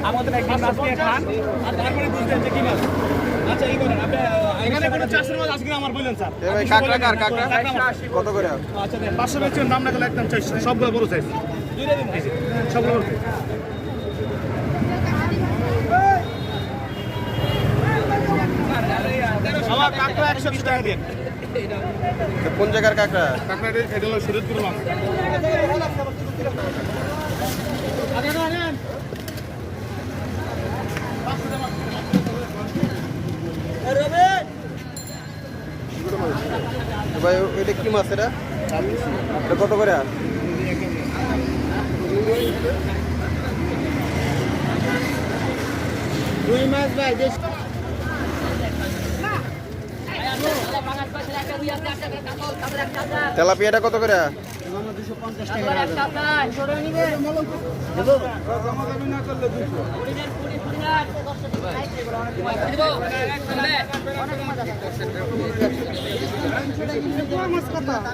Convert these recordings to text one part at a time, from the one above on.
আমাদের একদিন মাছ দিয়ে খান আর তারপরে বুঝবেন যে কি মাছ। আচ্ছা এই বলেন আপনি এখানে কোনো চাষের মাছ আজকে আমার বললেন স্যার। এই ভাই কাঁকড়া কাঁকড়া কত করে? আচ্ছা দেন 500 বেচছেন, দাম না গেলে একদম 400, সবগুলো বড় সাইজ। দুইটা দিন খাইছি সবগুলো বড় সাইজ। আমার কাঁকড়া 120 টাকা দিন। কোন জায়গার কাঁকড়া? কাঁকড়া এটা হলো শরীয়তপুর মাছ। ভাই এটা কি মাছ? এটা কত করে? রুই মাছ ভাই তেলাপিয়াটা কত করে? 250 টাকা।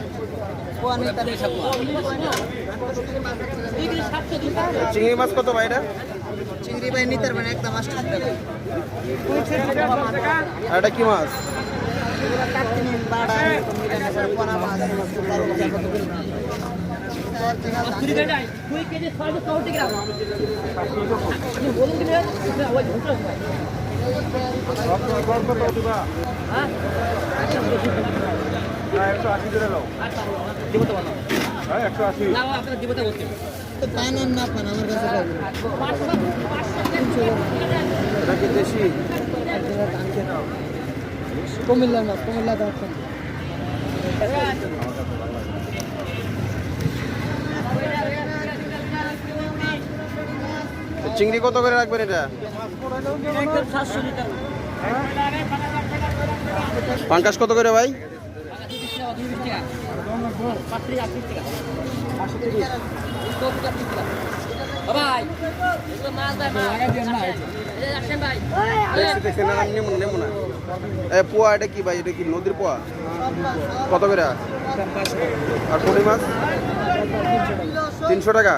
চিংড়ি মাছ কত ভাই? এটা চিংড়ি ভাই নিতে পারবেন একদম 80 টাকা। আর এটা কি মাছ? পান না পান আমার কাছে এটা কি দেশি? কুমিল্লার মাছ, কুমিল্লা দর্শন। চিংড়ি কত করে রাখবেন? এটা পাঙ্কাশ কত করে ভাই? পোয়া এটা কি ভাই? এটা কি নদীর পোয়া? কত করে? আর পুঁটি মাছ 300 টাকা।